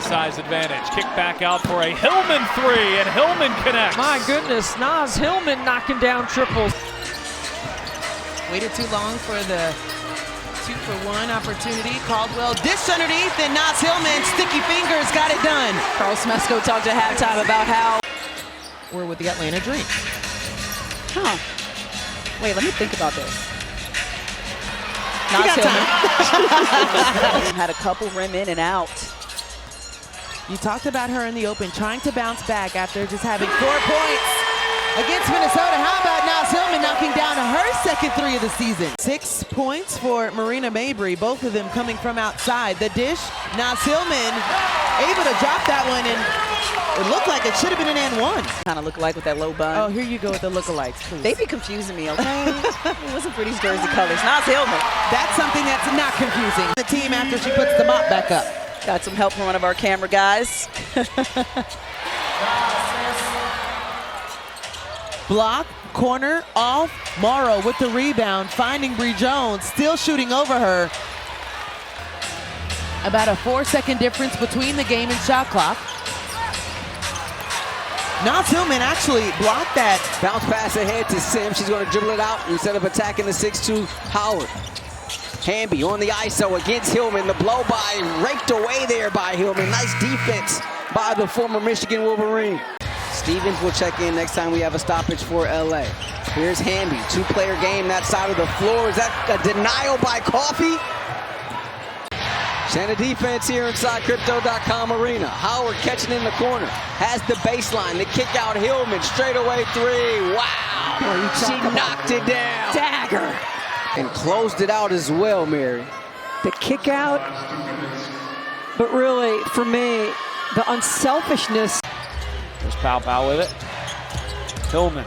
size advantage. Kick back out for a Hillmon three, and Hillmon connects. My goodness, Naz Hillmon knocking down triples. Waited too long for the 2-for-1 opportunity. Caldwell dish underneath, and Naz Hillmon, sticky fingers, got it done. Carl Smesco talked at halftime about how we're with the Atlanta Dream. Huh. Wait, let me think about this. Naz Hillmon Had a couple rim in and out. You talked about her in the open, trying to bounce back after just having 4 points against Minnesota. How about Naz Hillmon knocking down her second 3 of the season? 6 points for Marina Mabry, both of them coming from outside. The dish, Naz Hillmon able to drop that one, and it looked like it should have been an and one. Kind of look like with that low bun. Oh, here you go with the lookalikes, please. They be confusing me, okay? It wasn't for these jersey colors. Naz Hillmon. That's something that's not confusing. The team after she puts the mop back up. Got some help from one of our camera guys. Block, corner, off. Morrow with the rebound, finding Bree Jones, still shooting over her. About a 4-second difference between the game and shot clock. Naz Hillmon actually blocked that. Bounce pass ahead to Sim. She's going to dribble it out instead of attacking the 6'2 Howard. Hamby on the ISO against Hillmon. The blow by raked away there by Hillmon. Nice defense by the former Michigan Wolverine. Stevens will check in next time we have a stoppage for LA. Here's Hamby, 2-player game that side of the floor. Is that a denial by Coffey? And a defense here inside Crypto.com Arena. Howard catching in the corner. Has the baseline. The kick out Hillmon. Straightaway 3. Wow. She knocked it down. Dagger. And closed it out as well, Mary. The kick out, but really, for me, the unselfishness. There's Pow with it. Hillmon.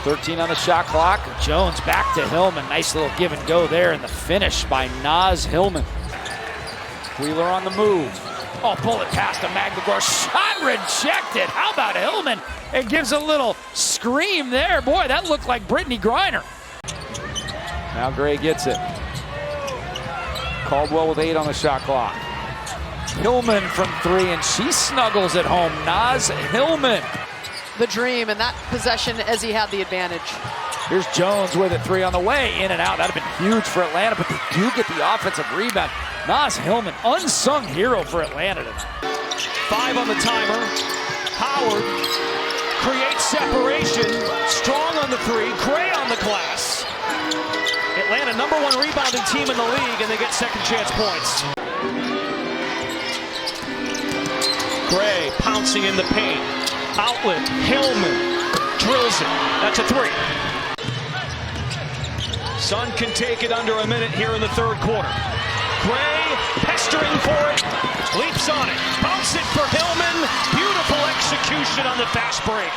13 on the shot clock. Jones back to Hillmon. Nice little give and go there, and the finish by Naz Hillmon. Wheeler on the move. Oh, bullet pass to Magdagor. Shot rejected. How about Hillmon? It gives a little scream there. Boy, that looked like Brittany Griner. Now Gray gets it. Caldwell with 8 on the shot clock. Hillmon from 3, and she snuggles at home. Naz Hillmon. The dream in that possession as he had the advantage. Here's Jones with it, 3 on the way, in and out. That'd have been huge for Atlanta, but they do get the offensive rebound. Naz Hillmon, unsung hero for Atlanta tonight. 5 on the timer. Howard creates separation. Strong on the 3, Gray on the glass. Atlanta, #1 rebounding team in the league, and they get second chance points. Gray pouncing in the paint. Outlet, Hillmon drills it. That's a 3. Sun can take it under a minute here in the third quarter. Gray pestering for it, leaps on it, bounce it for Hillmon. Beautiful execution on the fast break.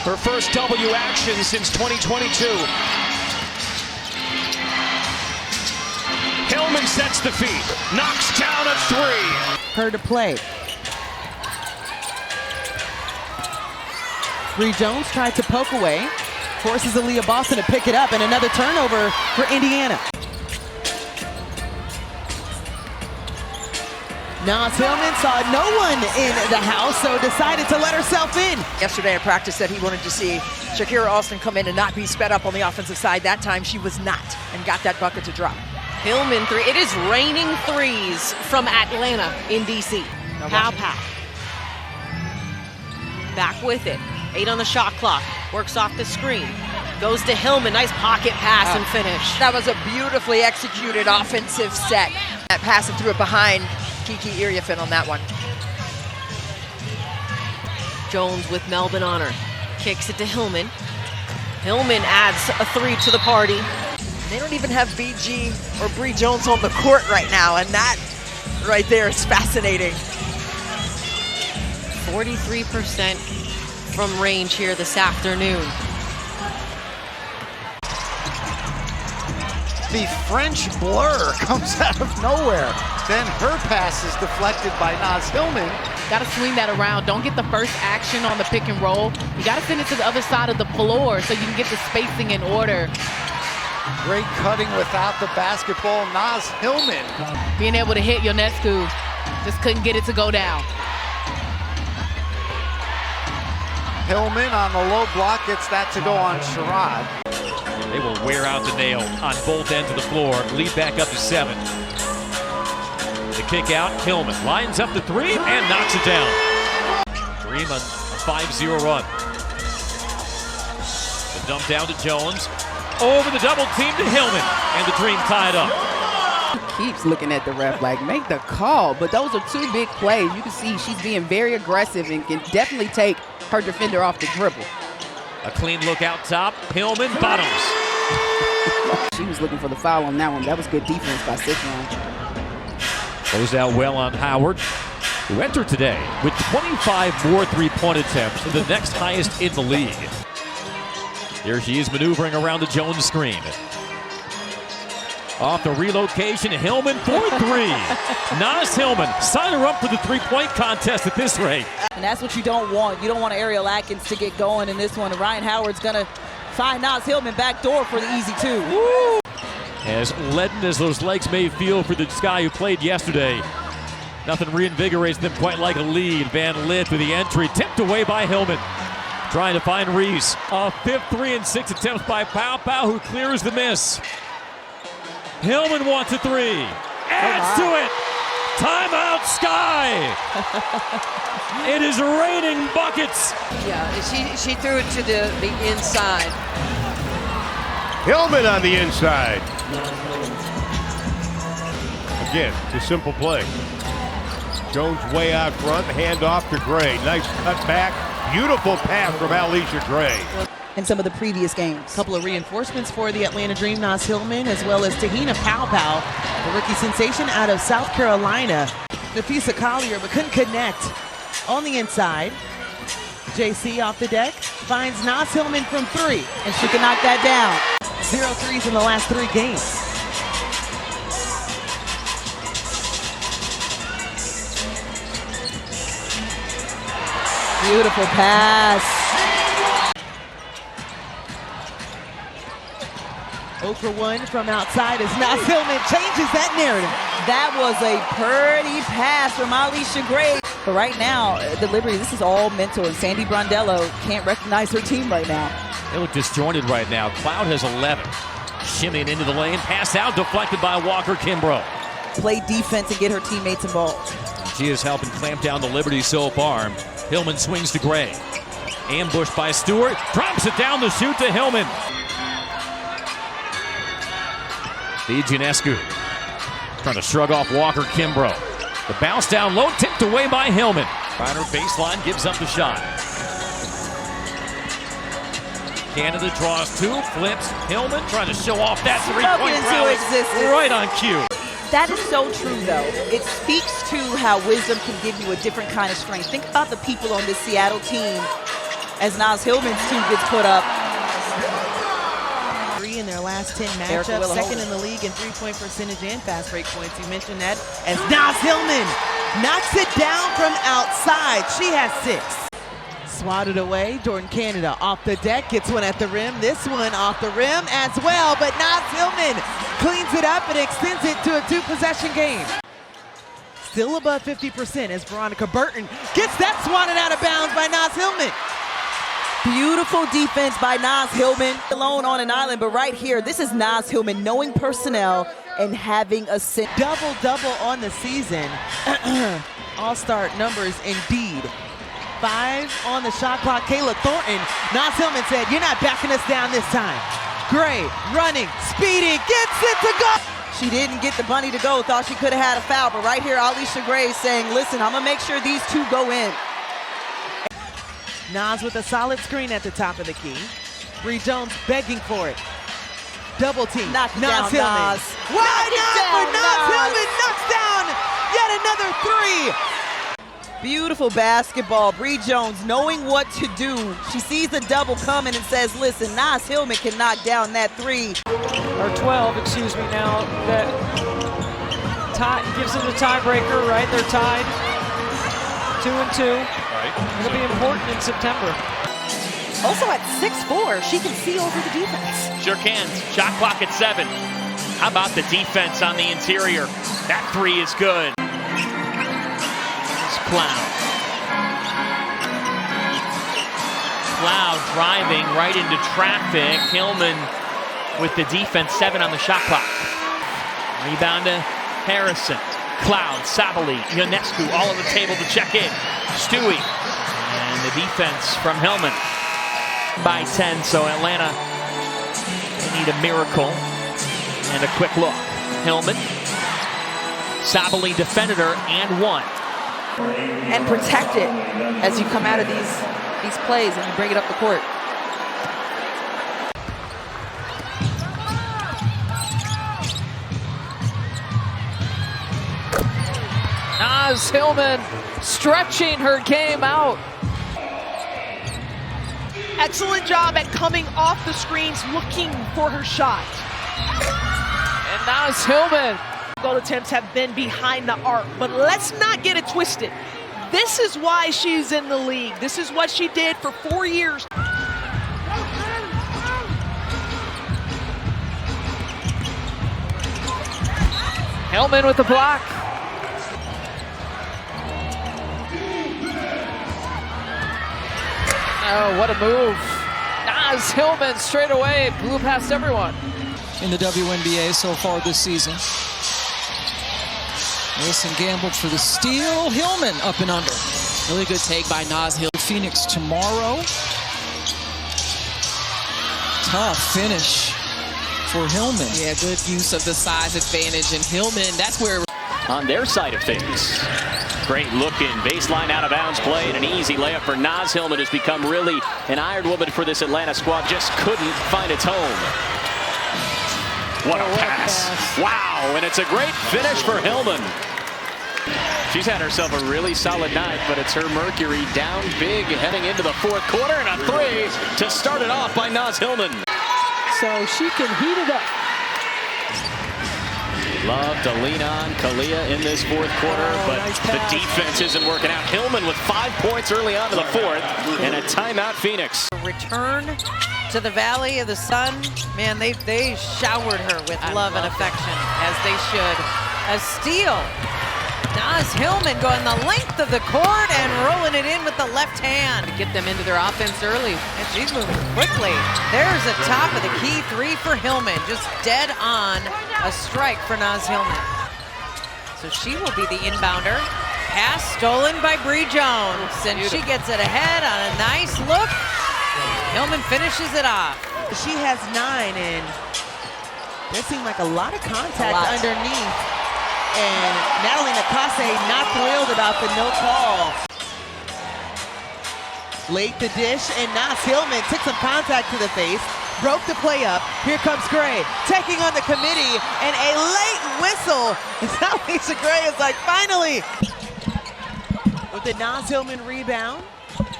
Her first W action since 2022. Hillmon sets the feed, knocks down a 3. Her to play. Bree Jones tried to poke away, forces Aaliyah Boston to pick it up, and another turnover for Indiana. Naz Hillmon saw no one in the house, so decided to let herself in. Yesterday at practice said he wanted to see Shakira Austin come in and not be sped up on the offensive side. That time she was not, and got that bucket to drop. Hillmon 3. It is raining threes from Atlanta in DC. Pow. Back with it. 8 on the shot clock. Works off the screen. Goes to Hillmon. Nice pocket pass and finish. That was a beautifully executed offensive set. That pass and threw it behind Kiki Iriafin on that one. Jones with Melvin on her. Kicks it to Hillmon. Hillmon adds a 3 to the party. They don't even have BG or Bree Jones on the court right now, and that right there is fascinating. 43% from range here this afternoon. The French blur comes out of nowhere. Then her pass is deflected by Naz Hillmon. Got to swing that around. Don't get the first action on the pick and roll. You got to send it to the other side of the floor so you can get the spacing in order. Great cutting without the basketball. Naz Hillmon. Being able to hit Ionescu, just couldn't get it to go down. Hillmon on the low block gets that to go on Sherrod. They will wear out the nail on both ends of the floor. Lead back up to 7. The kick out, Hillmon lines up the 3 and knocks it down. Dream on a 5-0 run. The dump down to Jones. Over the double team to Hillmon, and the Dream tied up. He keeps looking at the ref like, make the call. But those are 2 big plays. You can see she's being very aggressive and can definitely take her defender off the dribble. A clean look out top. Hillmon bottoms. She was looking for the foul on that one. That was good defense by Citron. Closed out well on Howard, who entered today with 25 more three-point attempts, the next highest in the league. Here she is maneuvering around the Jones screen. Off the relocation, Hillmon for 3. Naz Hillmon, sign her up for the three-point contest at this rate. And that's what you don't want. You don't want Ariel Atkins to get going in this one. Ryan Howard's going to find Naz Hillmon back door for the easy 2. Woo! As leaden as those legs may feel for the guy who played yesterday, nothing reinvigorates them quite like a lead. Van Lith with the entry, tipped away by Hillmon. Trying to find Reese. A 5th 3 and 6 attempts by Pow Pow, who clears the miss. Hillmon wants a 3. Adds to it. Timeout, Sky. It is raining buckets. Yeah, she threw it to the inside. Hillmon on the inside. Again, it's a simple play. Jones way out front, hand off to Gray. Nice cut back. Beautiful pass from Alicia Gray. In some of the previous games. A couple of reinforcements for the Atlanta Dream, Naz Hillmon, as well as Tahina Pow Pow, the rookie sensation out of South Carolina. The piece of Collier, but couldn't connect on the inside. JC off the deck, finds Naz Hillmon from 3. And she can knock that down. 0 threes in the last 3 games. Beautiful pass. 0 for 1 from outside as Naz Hillmon changes that narrative. That was a pretty pass from Alicia Gray. But right now, the Liberty, this is all mental, and Sandy Brondello can't recognize her team right now. They look disjointed right now. Cloud has 11. Shimmying into the lane, pass out, deflected by Walker Kimbrough. Play defense and get her teammates involved. She is helping clamp down the Liberty so far. Hillmon swings to Gray. Ambushed by Stewart, drops it down the chute to Hillmon. Ionescu trying to shrug off Walker Kimbrough. The bounce down low, tipped away by Hillmon. Reiner baseline, gives up the shot. Canada draws 2, flips. Hillmon trying to show off that three-point prowess right on cue. That is so true, though. It speaks to how wisdom can give you a different kind of strength. Think about the people on this Seattle team as Naz Hillmon's team gets put up. 3 in their last 10 matchups, second in the league in 3-point percentage and fast break points. You mentioned that as Naz Hillmon knocks it down from outside. She has 6. Swatted away, Jordan Canada off the deck, gets one at the rim. This one off the rim as well, but Naz Hillmon cleans it up and extends it to a 2-possession game. Still above 50% as Veronica Burton gets that swatted out of bounds by Naz Hillmon. Beautiful defense by Naz Hillmon, alone on an island, but right here, this is Naz Hillmon knowing personnel and having a double-double on the season. All-star numbers indeed. 5 on the shot clock. Kayla Thornton. Naz Hillmon said, "You're not backing us down this time." Gray running, speeding, gets it to go. She didn't get the bunny to go, thought she could have had a foul, but right here, Alicia Gray saying, listen, I'm gonna make sure these 2 go in. Naz with a solid screen at the top of the key. Bree Jones begging for it. Double team. Knock it Naz down, Hillmon. Naz. Why not for Naz Hillmon? Knocks down yet another 3. Beautiful basketball. Bree Jones knowing what to do. She sees the double coming and says, listen, Naz Hillmon can knock down that 3. Or 12, excuse me, now. That gives them the tiebreaker, right? They're tied 2-2. Right. It'll be important in September. Also at 6'4", she can see over the defense. Sure can. Shot clock at 7. How about the defense on the interior? That 3 is good. It's Cloud. Cloud driving right into traffic. Hillmon with the defense, 7 on the shot clock. Rebound to Harrison. Cloud, Sabali, Ionescu all on the table to check in. Stewie. And the defense from Hillmon by 10. So Atlanta, they need a miracle. And a quick look. Hillmon. Sabali defended her and won. And protect it as you come out of these plays and you bring it up the court. Naz Hillmon stretching her game out. Excellent job at coming off the screens, looking for her shot. And Naz Hillmon. Goal attempts have been behind the arc, but let's not get it twisted. This is why she's in the league. This is what she did for 4 years. Hillmon with the block. Oh, what a move. Naz Hillmon straight away blew past everyone. In the WNBA so far this season. Wilson gambled for the steal. Hillmon up and under. Really good take by Naz Hillmon. Phoenix tomorrow. Tough finish for Hillmon. Yeah, good use of the size advantage. And Hillmon, that's where... On their side of things. Great looking baseline out of bounds play and an easy layup for Naz Hillmon, has become really an iron woman for this Atlanta squad. Just couldn't find its home. What a pass. Wow, and it's a great finish for Hillmon. She's had herself a really solid night, but it's her Mercury down big heading into the fourth quarter, and a 3 to start it off by Naz Hillmon. So she can heat it up. Love to lean on Kalia in this fourth quarter, but the defense isn't working out. Hillmon with 5 points early on to the fourth, and a timeout Phoenix. Return to the Valley of the Sun. Man, they showered her with love and affection, as they should. A steal. Naz Hillmon going the length of the court and rolling it in with the left hand to get them into their offense early. And she's moving quickly. There's a top of the key 3 for Hillmon. Just dead on a strike for Naz Hillmon. So she will be the inbounder. Pass stolen by Bree Jones. And she gets it ahead on a nice look. Hillmon finishes it off. She has 9, and there seemed like a lot of contact underneath. And Natalie Nakase not thrilled about the no call. Late the dish, and Naz Hillmon took some contact to the face, broke the play up. Here comes Gray, taking on the committee, and a late whistle. Lisa Gray is like, finally! With the Naz Hillmon rebound,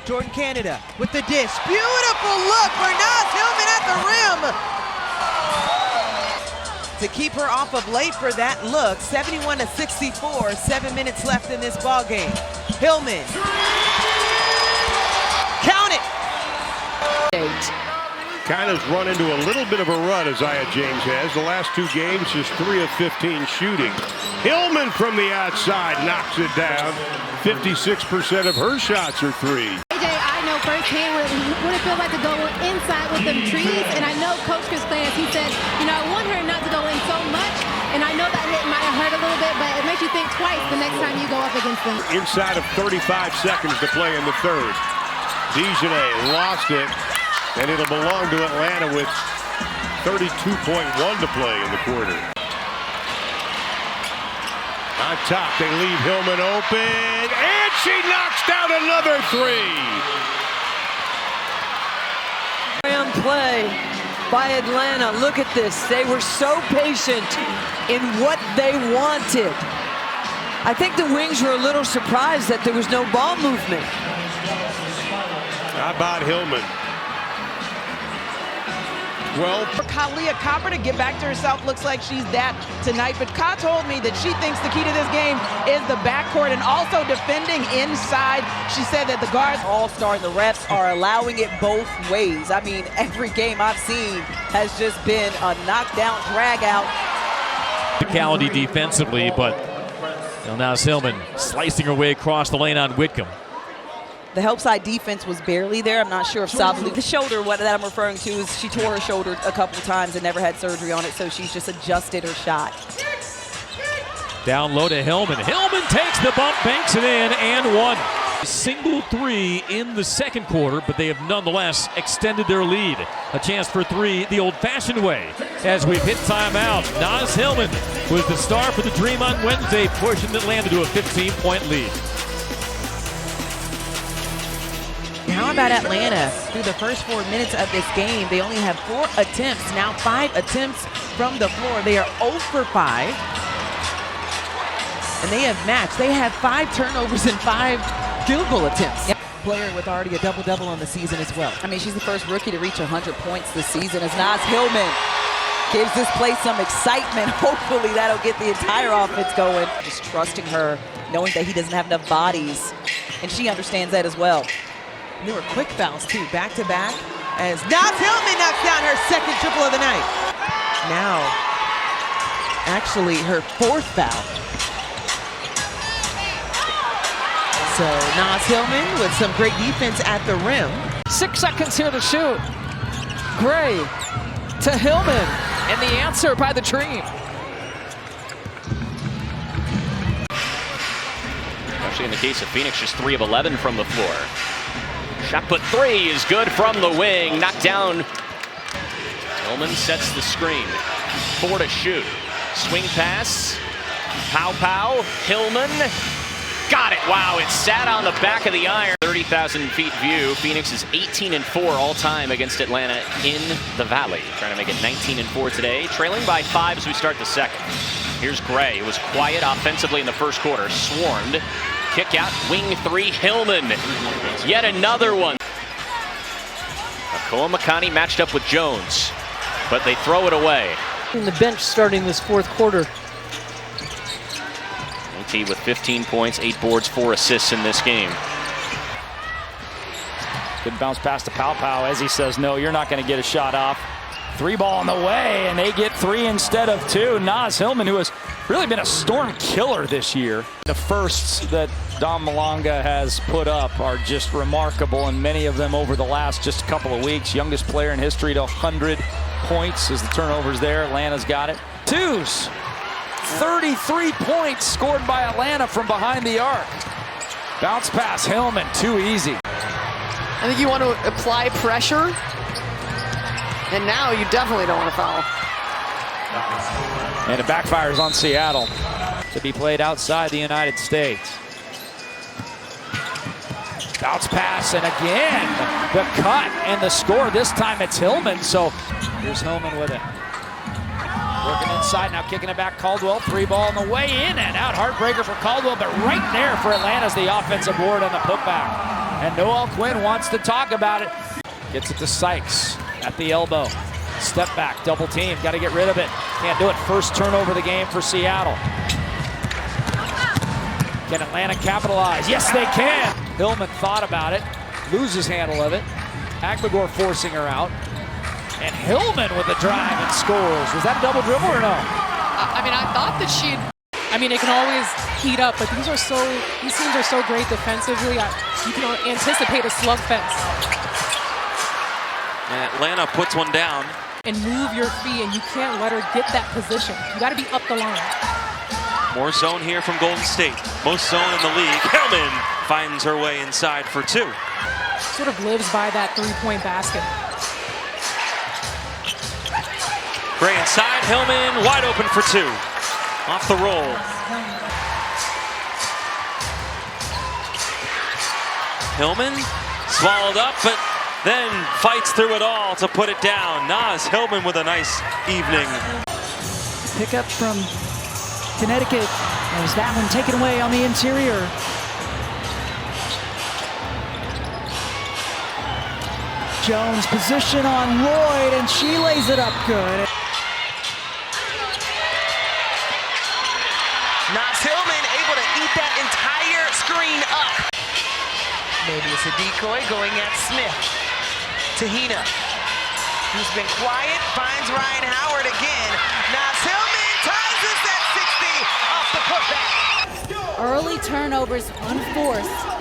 Jordan Canada with the dish. Beautiful look for Naz Hillmon at the rim. To keep her off of late for that look. 71-64, 7 minutes left in this ball game. Hillmon. Count it. Kind of run into a little bit of a rut, Isaiah James has. The last 2 games, just 3 of 15 shooting. Hillmon from the outside knocks it down. 56% of her shots are 3. I know firsthand what it feels like to go inside with them trees, and I know Coach Chris Plans, he said, you know, I want her not to go in so much, and I know that hit might have hurt a little bit, but it makes you think twice the next time you go up against them. Inside of 35 seconds to play in the third. Dijonay lost it, and it'll belong to Atlanta with 32.1 to play in the quarter. On top, they leave Hillmon open, and she knocks down another 3. Play by Atlanta. Look at this. They were so patient in what they wanted. I think the Wings were a little surprised that there was no ball movement. How about Hillmon? Well, for Kalia Copper to get back to herself, looks like she's that tonight. But Ka told me that she thinks the key to this game is the backcourt and also defending inside. She said that the guards all-star and the refs are allowing it both ways. I mean, every game I've seen has just been a knockdown, drag-out. Physicality defensively, but Naz Hillmon slicing her way across the lane on Whitcomb. The help side defense was barely there. I'm not sure if Sabalu, the shoulder, what that I'm referring to is she tore her shoulder a couple of times and never had surgery on it, so she's just adjusted her shot. Down low to Hillmon. Hillmon takes the bump, banks it in, and one. Single three in the second quarter, but they have nonetheless extended their lead. A chance for three the old-fashioned way. As we've hit timeout, Naz Hillmon was the star for the Dream on Wednesday, pushing Atlanta to a 15-point lead. How about Atlanta? Through the first 4 minutes of this game, they only have 4 attempts. Now 5 attempts from the floor. They are 0 for 5. And they have matched. They have 5 turnovers and 5 field goal attempts. Yep. Player with already a double-double on the season as well. I mean, she's the first rookie to reach 100 points this season as Naz Hillmon gives this place some excitement. Hopefully that'll get the entire offense going. Just trusting her, knowing that he doesn't have enough bodies. And she understands that as well. There were quick fouls, too, back-to-back, as Naz Hillmon knocks down her second triple of the night. Now, actually, her 4th foul. So, Naz Hillmon with some great defense at the rim. 6 seconds here to shoot. Gray to Hillmon, and the answer by the Dream. Especially in the case of Phoenix, just 3 of 11 from the floor. Shot put 3 is good from the wing. Knocked down. Hillmon sets the screen. 4 to shoot. Swing pass. Pow. Hillmon. Got it. Wow, it sat on the back of the iron. 30,000 feet view. Phoenix is 18-4 all-time against Atlanta in the Valley. Trying to make it 19-4 today. Trailing by 5 as we start the second. Here's Gray. It was quiet offensively in the first quarter. Swarmed. Kick out, wing 3, Hillmon. Yet another one. Akoa Makani matched up with Jones, but they throw it away. In the bench starting this fourth quarter. OT with 15 points, 8 boards, 4 assists in this game. Good bounce pass to Pow. As he says, no, you're not going to get a shot off. 3 ball on the way, and they get 3 instead of 2. Naz Hillmon, who has really been a storm killer this year. The firsts that Dom Malonga has put up are just remarkable, and many of them over the last just a couple of weeks. Youngest player in history to 100 points as the turnovers there. Atlanta's got it. 2s. 33 points scored by Atlanta from behind the arc. Bounce pass, Hillmon, too easy. I think you want to apply pressure. And now you definitely don't want to foul. And it backfires on Seattle. To be played outside the United States. Bounce pass, and again, the cut and the score. This time it's Hillmon, so here's Hillmon with it. Working inside, now kicking it back, Caldwell. 3 ball on the way, in and out. Heartbreaker for Caldwell, but right there for Atlanta's the offensive board on the putback. And Noel Quinn wants to talk about it. Gets it to Sykes. At the elbow, step back, double team, got to get rid of it. Can't do it. First turnover of the game for Seattle. Can Atlanta capitalize? Yes, they can. Hillmon thought about it, loses handle of it. Agbagor forcing her out. And Hillmon with the drive and scores. Was that a double dribble or no? I mean, I thought that she'd, I mean, it can always heat up, but these teams are so great defensively. You can anticipate a slugfest. Atlanta puts one down. And move your feet, and you can't let her get that position. You got to be up the line. More zone here from Golden State. Most zone in the league. Hillmon finds her way inside for 2. Sort of lives by that 3-point basket. Gray inside, Hillmon wide open for 2. Off the roll. Hillmon swallowed up, but then fights through it all to put it down. Naz Hillmon with a nice evening. Pick up from Connecticut as that one taken away on the interior. Jones position on Lloyd, and she lays it up good. Naz Hillmon able to eat that entire screen up. Maybe it's a decoy going at Smith. Tahina, who's been quiet, finds Ryan Howard again. Naz Hillmon ties us at 60 off the putback. Early turnovers unforced.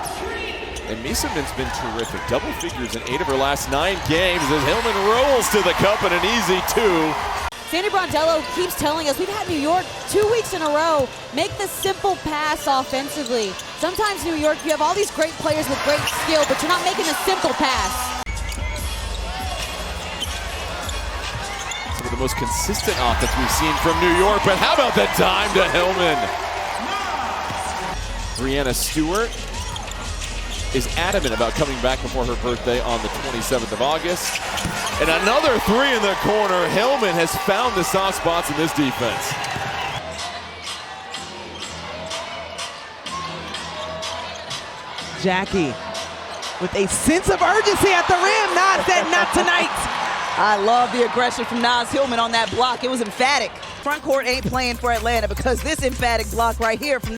And Mieseman's been terrific. Double figures in 8 of her last 9 games as Hillmon rolls to the cup in an easy 2. Sandy Brondello keeps telling us we've had New York 2 weeks in a row make the simple pass offensively. Sometimes New York, you have all these great players with great skill, but you're not making a simple pass. Some of the most consistent offense we've seen from New York, but how about the dime to Hillmon? Breanna Stewart is adamant about coming back before her birthday on the 27th of August. And another 3 in the corner. Hillmon has found the soft spots in this defense. Jackie with a sense of urgency at the rim. Naz said not tonight. I love the aggression from Naz Hillmon on that block. It was emphatic. Front court ain't playing for Atlanta because this emphatic block right here from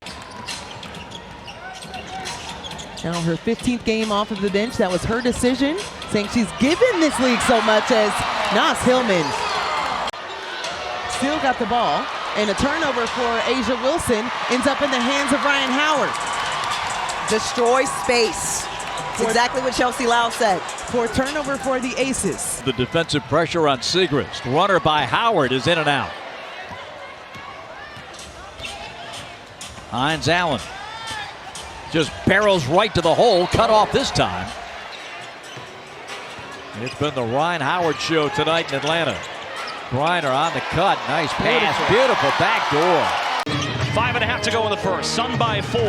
now her 15th game off of the bench. That was her decision, saying she's given this league so much as Naz Hillmon still got the ball. And a turnover for Asia Wilson ends up in the hands of Ryan Howard. Destroy space. That's exactly what Chelsea Lau said. For a turnover for the Aces. The defensive pressure on Siegrist. Runner by Howard is in and out. Hines Allen just barrels right to the hole, cut off this time. It's been the Ryan Howard show tonight in Atlanta. Griner on the cut, nice pass, beautiful back door. 5.5 to go in the first. Sun by 4.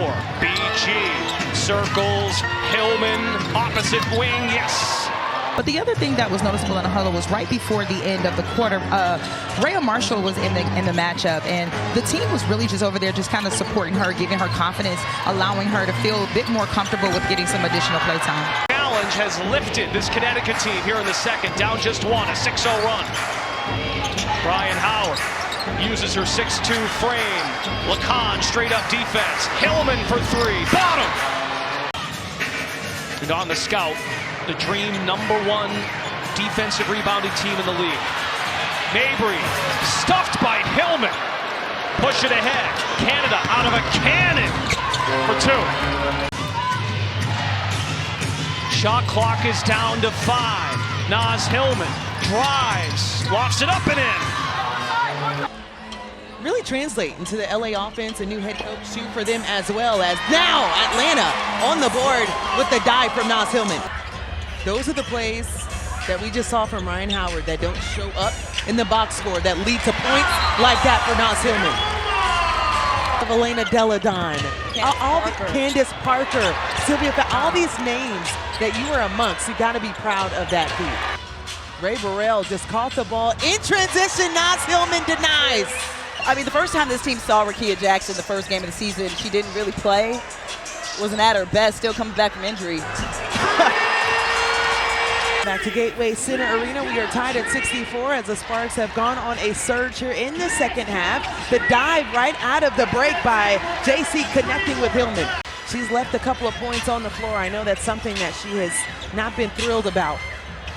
BG circles Hillmon, opposite wing, yes. But the other thing that was noticeable in the huddle was right before the end of the quarter, Rhea Marshall was in the matchup, and the team was really just over there just kind of supporting her, giving her confidence, allowing her to feel a bit more comfortable with getting some additional play time. Challenge has lifted this Connecticut team here in the second, down just 1, a 6-0 run. Brian Howard uses her 6'2 frame. Lacan straight up defense. Hillmon for 3, bottom. And on the scout, the Dream #1 defensive rebounding team in the league. Mabry stuffed by Hillmon. Push it ahead. Canada out of a cannon for 2. Shot clock is down to 5. Naz Hillmon drives, lofts it up and in. Really translate into the LA offense, a new head coach too for them, as well as now Atlanta on the board with the dive from Naz Hillmon. Those are the plays that we just saw from Ryan Howard that don't show up in the box score that lead to points like that for Naz Hillmon. Of Elena Deladon, Candace Parker, Sylvia, all these names that you were amongst, you got to be proud of that feat. Ray Burrell just caught the ball in transition. Naz Hillmon denies. I mean, the first time this team saw Rakia Jackson the first game of the season, she didn't really play. Wasn't at her best, still coming back from injury. Back to Gateway Center Arena. We are tied at 64 as the Sparks have gone on a surge here in the second half. The dive right out of the break by JC connecting with Hillmon. She's left a couple of points on the floor. I know that's something that she has not been thrilled about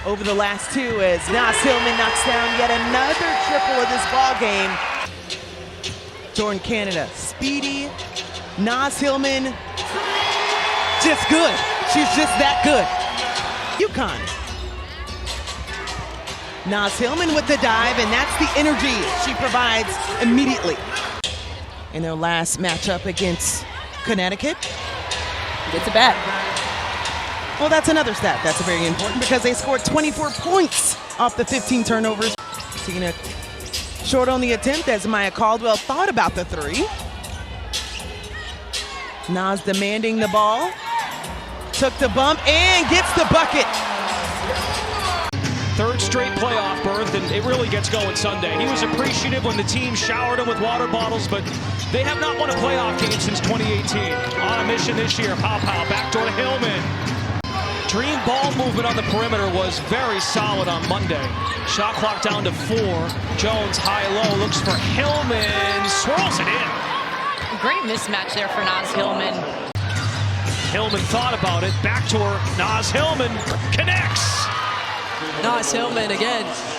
over the last 2 as Naz Hillmon knocks down yet another triple of this ball game. Jordan Canada, speedy. Naz Hillmon, just good. She's just that good. UConn. Naz Hillmon with the dive, and that's the energy she provides immediately. In their last matchup against Connecticut. Gets it back. Well, that's another stat that's very important because they scored 24 points off the 15 turnovers. Tina short on the attempt as Maya Caldwell thought about the 3. Naz demanding the ball. Took the bump and gets the bucket. 3rd straight playoff berth, and it really gets going Sunday. He was appreciative when the team showered him with water bottles, but they have not won a playoff game since 2018. On a mission this year, Pow backdoor to Hillmon. Dream ball movement on the perimeter was very solid on Monday. Shot clock down to 4. Jones high-low, looks for Hillmon, swirls it in. Great mismatch there for Naz Hillmon. Hillmon thought about it, back to her. Naz Hillmon connects. Naz Hillmon again